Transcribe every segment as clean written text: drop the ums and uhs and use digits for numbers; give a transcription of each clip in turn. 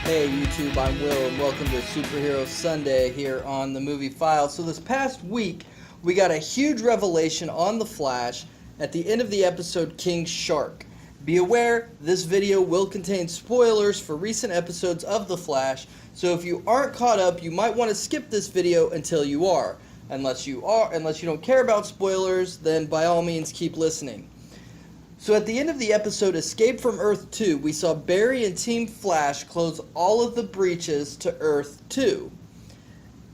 Hey YouTube, I'm Will and welcome to Superhero Sunday here on the Movie File. So this past week, we got a huge revelation on The Flash at the end of the episode King Shark. Be aware, this video will contain spoilers for recent episodes of The Flash, so if you aren't caught up, you might want to skip this video until you are. Unless you don't care about spoilers, then by all means keep listening. So at the end of the episode Escape from Earth 2, we saw Barry and Team Flash close all of the breaches to Earth 2.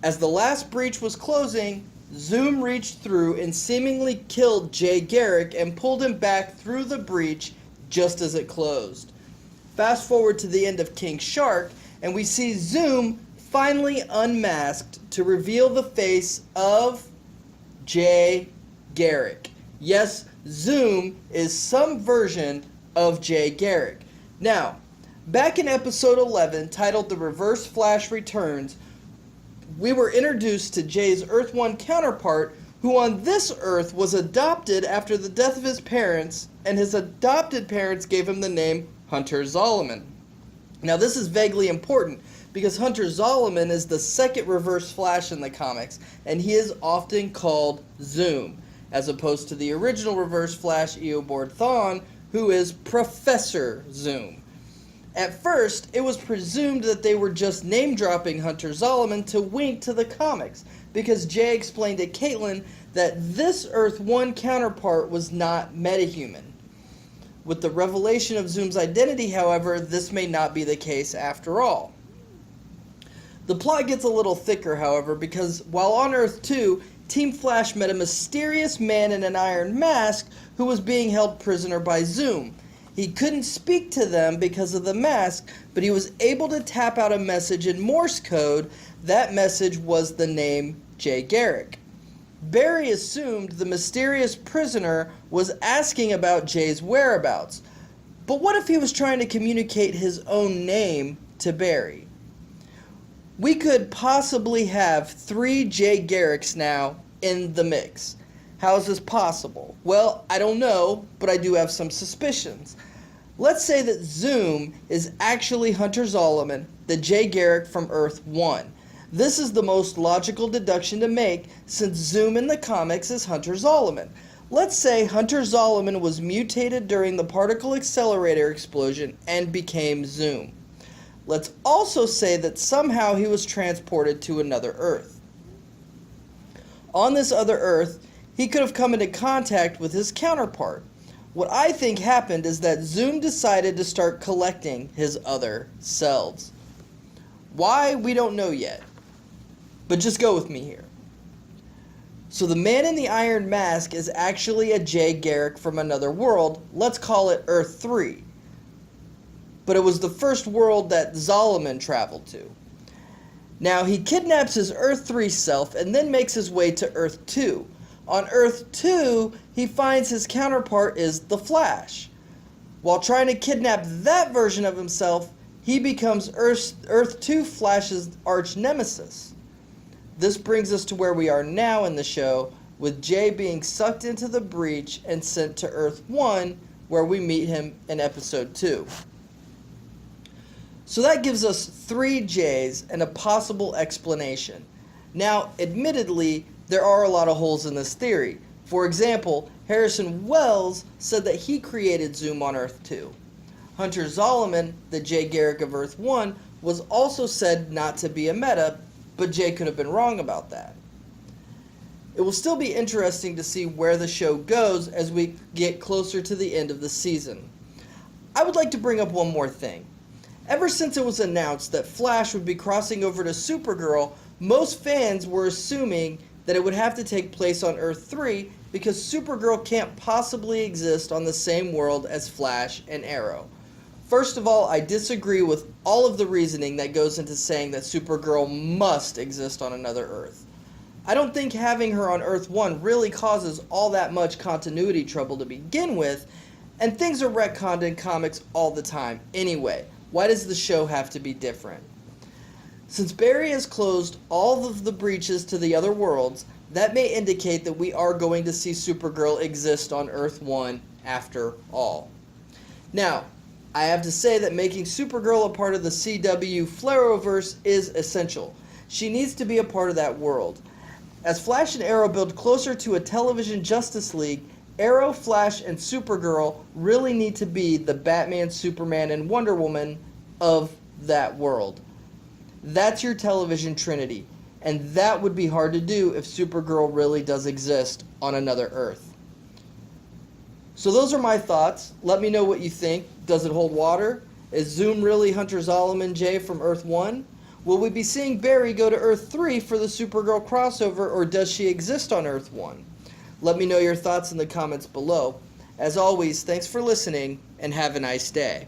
As the last breach was closing, Zoom reached through and seemingly killed Jay Garrick and pulled him back through the breach just as it closed. Fast forward to the end of King Shark, and we see Zoom finally unmasked to reveal the face of Jay Garrick. Yes, Zoom is some version of Jay Garrick. Now, back in episode 11, titled The Reverse Flash Returns, we were introduced to Jay's Earth 1 counterpart, who on this Earth was adopted after the death of his parents, and his adopted parents gave him the name Hunter Zolomon. Now, this is vaguely important, because Hunter Zolomon is the second Reverse Flash in the comics, and he is often called Zoom, as opposed to the original Reverse Flash Eobard Thawne, who is Professor Zoom. At first, it was presumed that they were just name-dropping Hunter Zolomon to wink to the comics, because Jay explained to Caitlin that this Earth 1 counterpart was not metahuman. With the revelation of Zoom's identity, however, this may not be the case after all. The plot gets a little thicker, however, because while on Earth 2, Team Flash met a mysterious man in an iron mask who was being held prisoner by Zoom. He couldn't speak to them because of the mask, but he was able to tap out a message in Morse code. That message was the name Jay Garrick. Barry assumed the mysterious prisoner was asking about Jay's whereabouts. But what if he was trying to communicate his own name to Barry? We could possibly have 3 Jay Garricks now in the mix. How is this possible? Well, I don't know, but I do have some suspicions. Let's say that Zoom is actually Hunter Zolomon, the Jay Garrick from Earth 1. This is the most logical deduction to make, since Zoom in the comics is Hunter Zolomon. Let's say Hunter Zolomon was mutated during the particle accelerator explosion and became Zoom. Let's also say that somehow he was transported to another Earth. On this other Earth, he could have come into contact with his counterpart. What I think happened is that Zoom decided to start collecting his other selves. Why, we don't know yet. But just go with me here. So the man in the iron mask is actually a Jay Garrick from another world. Let's call it Earth 3. But it was the first world that Zolomon traveled to. Now, he kidnaps his Earth 3 self and then makes his way to Earth 2. On Earth 2, he finds his counterpart is the Flash. While trying to kidnap that version of himself, he becomes Earth 2 Flash's arch nemesis. This brings us to where we are now in the show, with Jay being sucked into the breach and sent to Earth 1, where we meet him in episode 2. So that gives us 3 Jays and a possible explanation. Now, admittedly, there are a lot of holes in this theory. For example, Harrison Wells said that he created Zoom on Earth 2. Hunter Zolomon, the Jay Garrick of Earth 1, was also said not to be a meta, but Jay could have been wrong about that. It will still be interesting to see where the show goes as we get closer to the end of the season. I would like to bring up one more thing. Ever since it was announced that Flash would be crossing over to Supergirl, most fans were assuming that it would have to take place on Earth 3 because Supergirl can't possibly exist on the same world as Flash and Arrow. First of all, I disagree with all of the reasoning that goes into saying that Supergirl must exist on another Earth. I don't think having her on Earth 1 really causes all that much continuity trouble to begin with, and things are retconned in comics all the time anyway. Why does the show have to be different? Since Barry has closed all of the breaches to the other worlds, that may indicate that we are going to see Supergirl exist on Earth 1 after all. Now, I have to say that making Supergirl a part of the CW Flareverse is essential. She needs to be a part of that world. As Flash and Arrow build closer to a television Justice League, Arrow, Flash, and Supergirl really need to be the Batman, Superman, and Wonder Woman of that world. That's your television trinity, and that would be hard to do if Supergirl really does exist on another Earth. So those are my thoughts. Let me know what you think. Does it hold water? Is Zoom really Hunter Zolomon J from Earth 1? Will we be seeing Barry go to Earth 3 for the Supergirl crossover, or does she exist on Earth 1? Let me know your thoughts in the comments below. As always, thanks for listening, and have a nice day.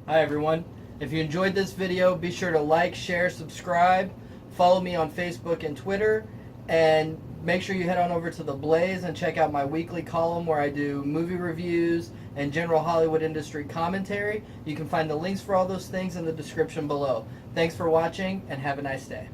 Hi everyone. If you enjoyed this video, be sure to like, share, subscribe, follow me on Facebook and Twitter, and make sure you head on over to TheBlaze and check out my weekly column where I do movie reviews and general Hollywood industry commentary. You can find the links for all those things in the description below. Thanks for watching, and have a nice day.